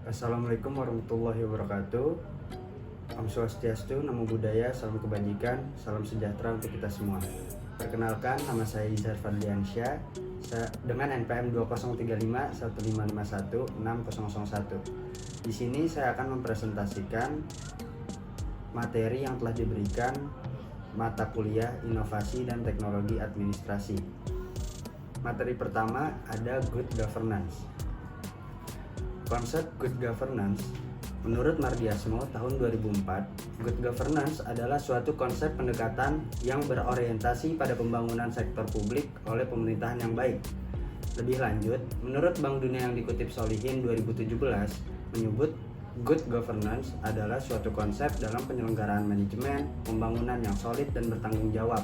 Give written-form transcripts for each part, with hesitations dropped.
Assalamualaikum warahmatullahi wabarakatuh. Om Swastiastu, Namo Buddhaya, salam kebajikan, salam sejahtera untuk kita semua. Perkenalkan, nama saya Izhar Fadliansyah dengan NPM 2035 1551 6001. Di sini saya akan mempresentasikan materi yang telah diberikan mata kuliah Inovasi dan Teknologi Administrasi. Materi pertama ada Good Governance. Konsep Good Governance, menurut Mardiasmo tahun 2004, Good Governance adalah suatu konsep pendekatan yang berorientasi pada pembangunan sektor publik oleh pemerintahan yang baik. Lebih lanjut, menurut Bank Dunia yang dikutip Solihin 2017, menyebut Good Governance adalah suatu konsep dalam penyelenggaraan manajemen, pembangunan yang solid dan bertanggung jawab.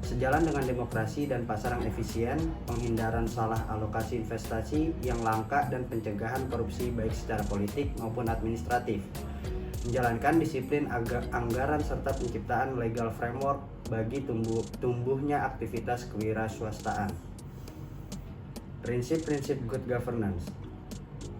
Sejalan dengan demokrasi dan pasar yang efisien, penghindaran salah alokasi investasi yang langka dan pencegahan korupsi baik secara politik maupun administratif. Menjalankan disiplin anggaran serta penciptaan legal framework bagi tumbuhnya aktivitas kewirausahaan. Prinsip-prinsip Good Governance.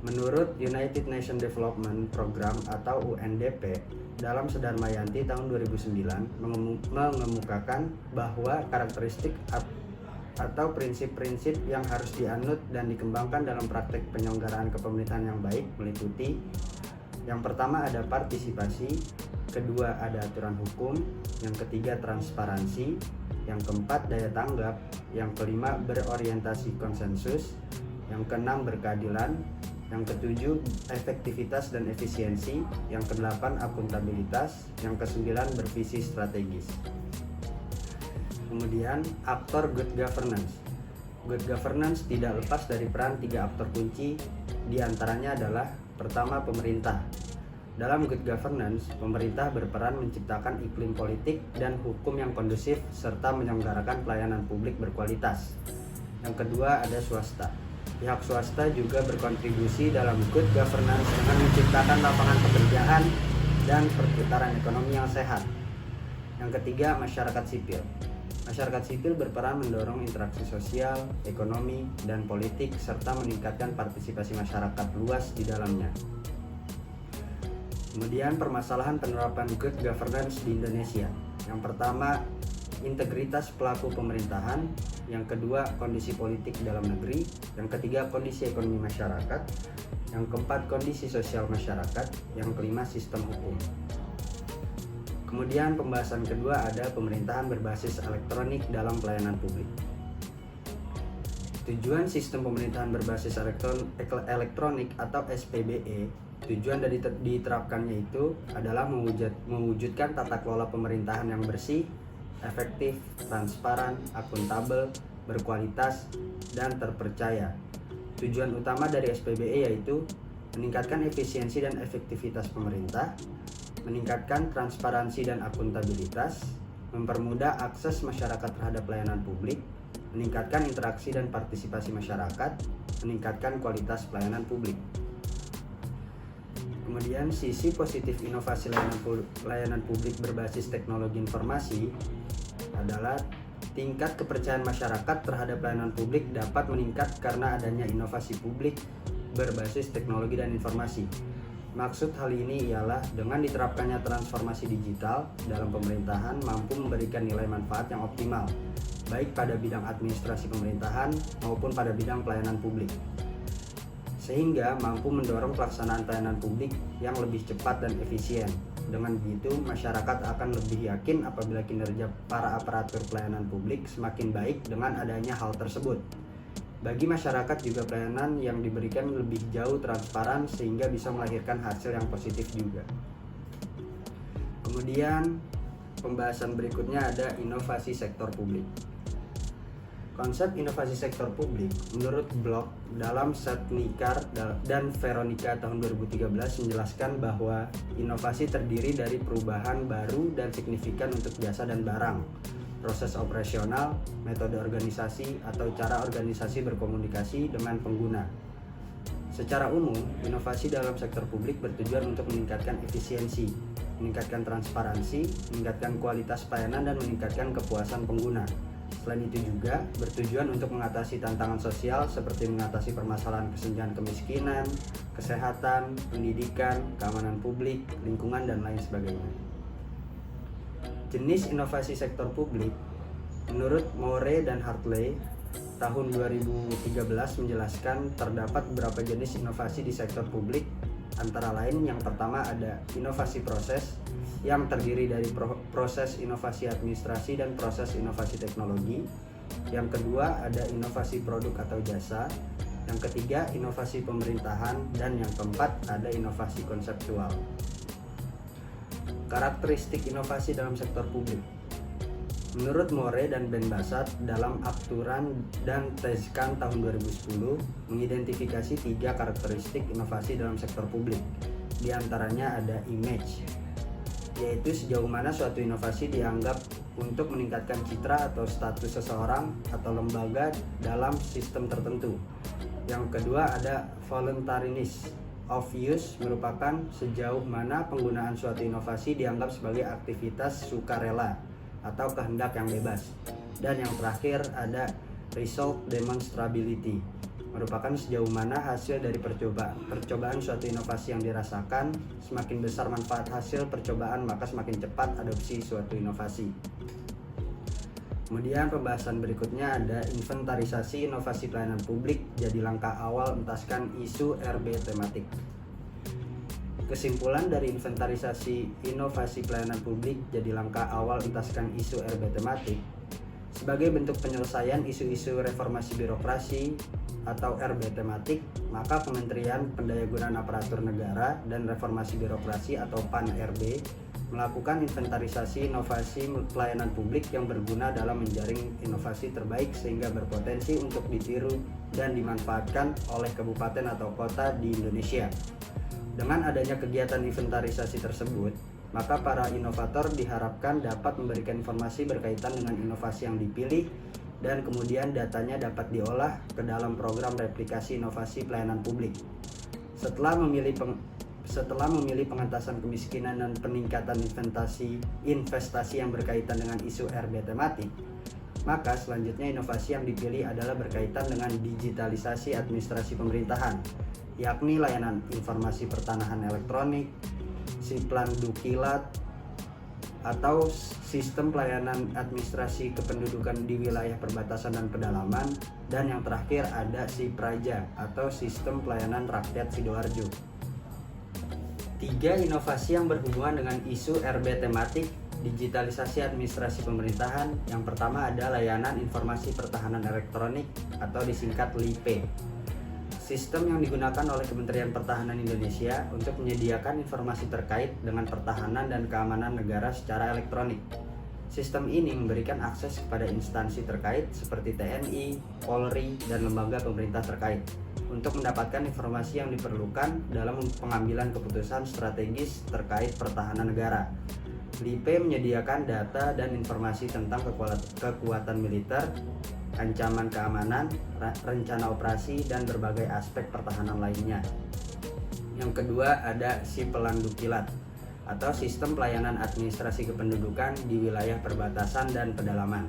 Menurut United Nations Development Program atau UNDP, dalam Sedarmayanti tahun 2009 mengemukakan bahwa karakteristik atau prinsip-prinsip yang harus dianut dan dikembangkan dalam praktek penyelenggaraan kepemerintahan yang baik meliputi: yang pertama ada partisipasi, kedua ada aturan hukum, yang ketiga transparansi, yang keempat daya tanggap, yang kelima berorientasi konsensus, yang keenam berkeadilan, yang ketujuh efektivitas dan efisiensi, yang kedelapan akuntabilitas, yang kesembilan bervisi strategis. Kemudian aktor Good Governance. Good Governance tidak lepas dari peran tiga aktor kunci, diantaranya adalah pertama pemerintah. Dalam Good Governance, pemerintah berperan menciptakan iklim politik dan hukum yang kondusif serta menyelenggarakan pelayanan publik berkualitas. Yang kedua ada swasta. Pihak swasta juga berkontribusi dalam Good Governance dengan menciptakan lapangan pekerjaan dan perputaran ekonomi yang sehat. Yang ketiga, masyarakat sipil. Masyarakat sipil berperan mendorong interaksi sosial, ekonomi, dan politik serta meningkatkan partisipasi masyarakat luas di dalamnya. Kemudian permasalahan penerapan Good Governance di Indonesia. Yang pertama, integritas pelaku pemerintahan, yang kedua kondisi politik dalam negeri, yang ketiga kondisi ekonomi masyarakat, yang keempat kondisi sosial masyarakat, yang kelima sistem hukum. Kemudian pembahasan kedua ada pemerintahan berbasis elektronik dalam pelayanan publik. Tujuan sistem pemerintahan berbasis elektronik atau SPBE, tujuan dari diterapkannya itu adalah mewujudkan tata kelola pemerintahan yang bersih, efektif, transparan, akuntabel, berkualitas, dan terpercaya. Tujuan utama dari SPBE yaitu meningkatkan efisiensi dan efektivitas pemerintah, meningkatkan transparansi dan akuntabilitas, mempermudah akses masyarakat terhadap pelayanan publik, meningkatkan interaksi dan partisipasi masyarakat, meningkatkan kualitas pelayanan publik. Kemudian sisi positif inovasi layanan publik berbasis teknologi informasi adalah tingkat kepercayaan masyarakat terhadap pelayanan publik dapat meningkat karena adanya inovasi publik berbasis teknologi dan informasi. Maksud hal ini ialah dengan diterapkannya transformasi digital dalam pemerintahan mampu memberikan nilai manfaat yang optimal, baik pada bidang administrasi pemerintahan maupun pada bidang pelayanan publik, sehingga mampu mendorong pelaksanaan pelayanan publik yang lebih cepat dan efisien. Dengan begitu, masyarakat akan lebih yakin apabila kinerja para aparatur pelayanan publik semakin baik dengan adanya hal tersebut. Bagi masyarakat juga pelayanan yang diberikan lebih jauh transparan sehingga bisa melahirkan hasil yang positif juga. Kemudian, pembahasan berikutnya ada inovasi sektor publik. Konsep inovasi sektor publik menurut Block dalam Setnikar dan Veronica tahun 2013 menjelaskan bahwa inovasi terdiri dari perubahan baru dan signifikan untuk jasa dan barang, proses operasional, metode organisasi atau cara organisasi berkomunikasi dengan pengguna. Secara umum, inovasi dalam sektor publik bertujuan untuk meningkatkan efisiensi, meningkatkan transparansi, meningkatkan kualitas pelayanan dan meningkatkan kepuasan pengguna. Selain itu juga bertujuan untuk mengatasi tantangan sosial seperti mengatasi permasalahan kesenjangan kemiskinan, kesehatan, pendidikan, keamanan publik, lingkungan, dan lain sebagainya. Jenis inovasi sektor publik, menurut Moore dan Hartley, tahun 2013 menjelaskan terdapat beberapa jenis inovasi di sektor publik, antara lain yang pertama ada inovasi proses yang terdiri dari proses inovasi administrasi dan proses inovasi teknologi. Yang kedua ada inovasi produk atau jasa. Yang ketiga inovasi pemerintahan, dan yang keempat ada inovasi konseptual. Karakteristik inovasi dalam sektor publik. Menurut Moore dan Ben Bassat dalam Aturan dan Tezkan tahun 2010 mengidentifikasi 3 karakteristik inovasi dalam sektor publik. Di antaranya ada image, yaitu sejauh mana suatu inovasi dianggap untuk meningkatkan citra atau status seseorang atau lembaga dalam sistem tertentu. Yang kedua ada voluntariness of use, merupakan sejauh mana penggunaan suatu inovasi dianggap sebagai aktivitas sukarela atau kehendak yang bebas. Dan yang terakhir ada result demonstrability, merupakan sejauh mana hasil dari percobaan suatu inovasi yang dirasakan. Semakin besar manfaat hasil percobaan, maka semakin cepat adopsi suatu inovasi. Kemudian pembahasan berikutnya ada inventarisasi inovasi pelayanan publik jadi langkah awal entaskan isu RB tematik. Kesimpulan dari inventarisasi inovasi pelayanan publik jadi langkah awal entaskan isu RB tematik, sebagai bentuk penyelesaian isu-isu reformasi birokrasi atau RB tematik, maka Kementerian Pendayagunaan Aparatur Negara dan Reformasi Birokrasi atau PAN-RB melakukan inventarisasi inovasi pelayanan publik yang berguna dalam menjaring inovasi terbaik sehingga berpotensi untuk ditiru dan dimanfaatkan oleh kabupaten atau kota di Indonesia. Dengan adanya kegiatan inventarisasi tersebut, maka para inovator diharapkan dapat memberikan informasi berkaitan dengan inovasi yang dipilih, dan kemudian datanya dapat diolah ke dalam program replikasi inovasi pelayanan publik. Setelah memilih pengentasan kemiskinan dan peningkatan investasi yang berkaitan dengan isu RB tematik, maka selanjutnya inovasi yang dipilih adalah berkaitan dengan digitalisasi administrasi pemerintahan, yakni layanan informasi pertanahan elektronik, Siplan Dukilat, atau sistem pelayanan administrasi kependudukan di wilayah perbatasan dan pedalaman, dan yang terakhir ada Sipraja atau sistem pelayanan rakyat Sidoarjo. 3 inovasi yang berhubungan dengan isu RB tematik digitalisasi administrasi pemerintahan. Yang pertama ada layanan informasi pertahanan elektronik atau disingkat LIPE. Sistem yang digunakan oleh Kementerian Pertahanan Indonesia untuk menyediakan informasi terkait dengan pertahanan dan keamanan negara secara elektronik. Sistem ini memberikan akses kepada instansi terkait seperti TNI, Polri, dan lembaga pemerintah terkait untuk mendapatkan informasi yang diperlukan dalam pengambilan keputusan strategis terkait pertahanan negara. LIPE menyediakan data dan informasi tentang kekuatan militer, ancaman keamanan, rencana operasi, dan berbagai aspek pertahanan lainnya. Yang kedua ada Siplan Dukilat atau sistem pelayanan administrasi kependudukan di wilayah perbatasan dan pedalaman.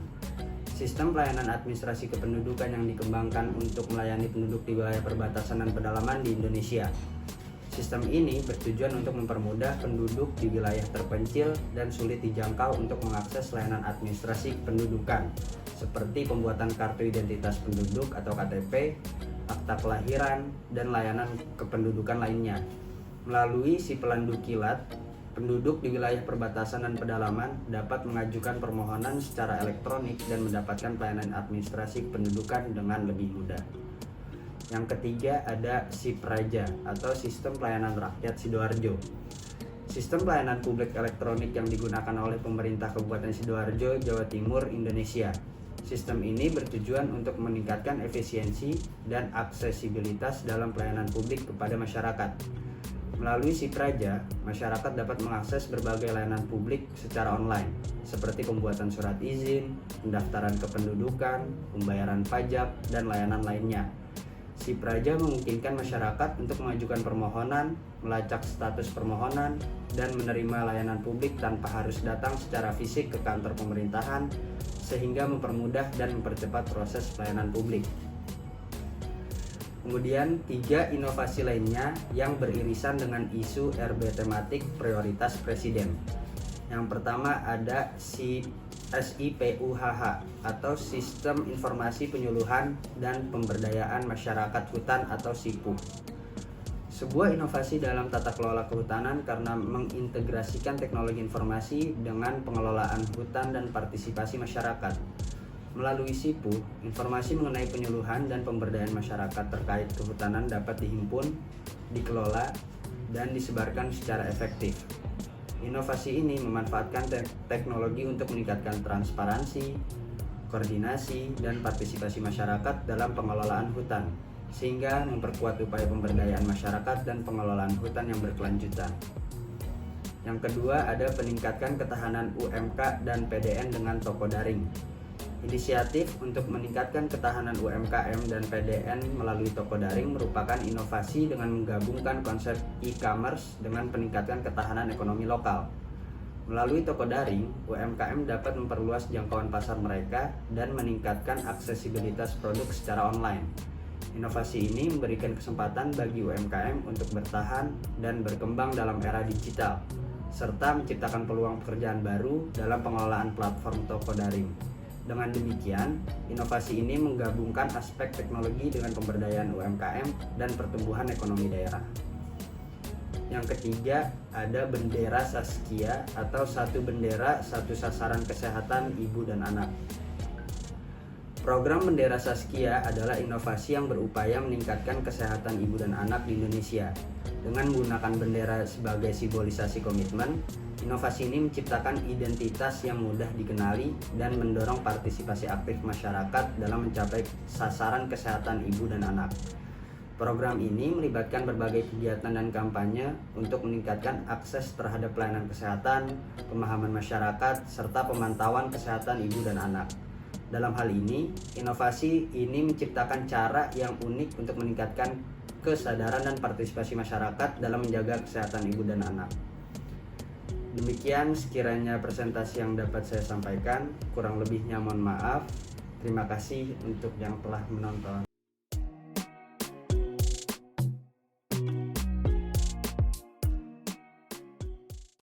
Sistem pelayanan administrasi kependudukan yang dikembangkan untuk melayani penduduk di wilayah perbatasan dan pedalaman di Indonesia. Sistem ini bertujuan untuk mempermudah penduduk di wilayah terpencil dan sulit dijangkau untuk mengakses layanan administrasi kependudukan seperti pembuatan kartu identitas penduduk atau KTP, akta kelahiran, dan layanan kependudukan lainnya. Melalui Siplan Dukilat, penduduk di wilayah perbatasan dan pedalaman dapat mengajukan permohonan secara elektronik dan mendapatkan pelayanan administrasi kependudukan dengan lebih mudah. Yang ketiga ada Sipraja atau Sistem Pelayanan Rakyat Sidoarjo. Sistem pelayanan publik elektronik yang digunakan oleh pemerintah Kabupaten Sidoarjo, Jawa Timur, Indonesia. Sistem ini bertujuan untuk meningkatkan efisiensi dan aksesibilitas dalam pelayanan publik kepada masyarakat. Melalui Sipraja, masyarakat dapat mengakses berbagai layanan publik secara online, seperti pembuatan surat izin, pendaftaran kependudukan, pembayaran pajak, dan layanan lainnya. Sipraja memungkinkan masyarakat untuk mengajukan permohonan, melacak status permohonan, dan menerima layanan publik tanpa harus datang secara fisik ke kantor pemerintahan, sehingga mempermudah dan mempercepat proses pelayanan publik. Kemudian 3 inovasi lainnya yang beririsan dengan isu RB tematik prioritas Presiden. Yang pertama ada SIPUHH atau Sistem Informasi Penyuluhan dan Pemberdayaan Masyarakat Hutan atau SIPU. Sebuah inovasi dalam tata kelola kehutanan karena mengintegrasikan teknologi informasi dengan pengelolaan hutan dan partisipasi masyarakat. Melalui SIPU, informasi mengenai penyuluhan dan pemberdayaan masyarakat terkait kehutanan dapat dihimpun, dikelola, dan disebarkan secara efektif. Inovasi ini memanfaatkan teknologi untuk meningkatkan transparansi, koordinasi, dan partisipasi masyarakat dalam pengelolaan hutan, sehingga memperkuat upaya pemberdayaan masyarakat dan pengelolaan hutan yang berkelanjutan. Yang kedua ada peningkatkan ketahanan UMK dan PDN dengan toko daring. Inisiatif untuk meningkatkan ketahanan UMKM dan PDN melalui toko daring merupakan inovasi dengan menggabungkan konsep e-commerce dengan peningkatan ketahanan ekonomi lokal. Melalui toko daring, UMKM dapat memperluas jangkauan pasar mereka dan meningkatkan aksesibilitas produk secara online. Inovasi ini memberikan kesempatan bagi UMKM untuk bertahan dan berkembang dalam era digital, serta menciptakan peluang pekerjaan baru dalam pengelolaan platform toko daring. Dengan demikian, inovasi ini menggabungkan aspek teknologi dengan pemberdayaan UMKM dan pertumbuhan ekonomi daerah. Yang ketiga, ada Bendera Saskia atau Satu Bendera Satu Sasaran Kesehatan Ibu dan Anak. Program Bendera Saskia adalah inovasi yang berupaya meningkatkan kesehatan ibu dan anak di Indonesia. Dengan menggunakan bendera sebagai simbolisasi komitmen, inovasi ini menciptakan identitas yang mudah dikenali dan mendorong partisipasi aktif masyarakat dalam mencapai sasaran kesehatan ibu dan anak. Program ini melibatkan berbagai kegiatan dan kampanye untuk meningkatkan akses terhadap pelayanan kesehatan, pemahaman masyarakat, serta pemantauan kesehatan ibu dan anak. Dalam hal ini, inovasi ini menciptakan cara yang unik untuk meningkatkan kesadaran dan partisipasi masyarakat dalam menjaga kesehatan ibu dan anak. Demikian sekiranya presentasi yang dapat saya sampaikan, kurang lebihnya mohon maaf. Terima kasih untuk yang telah menonton.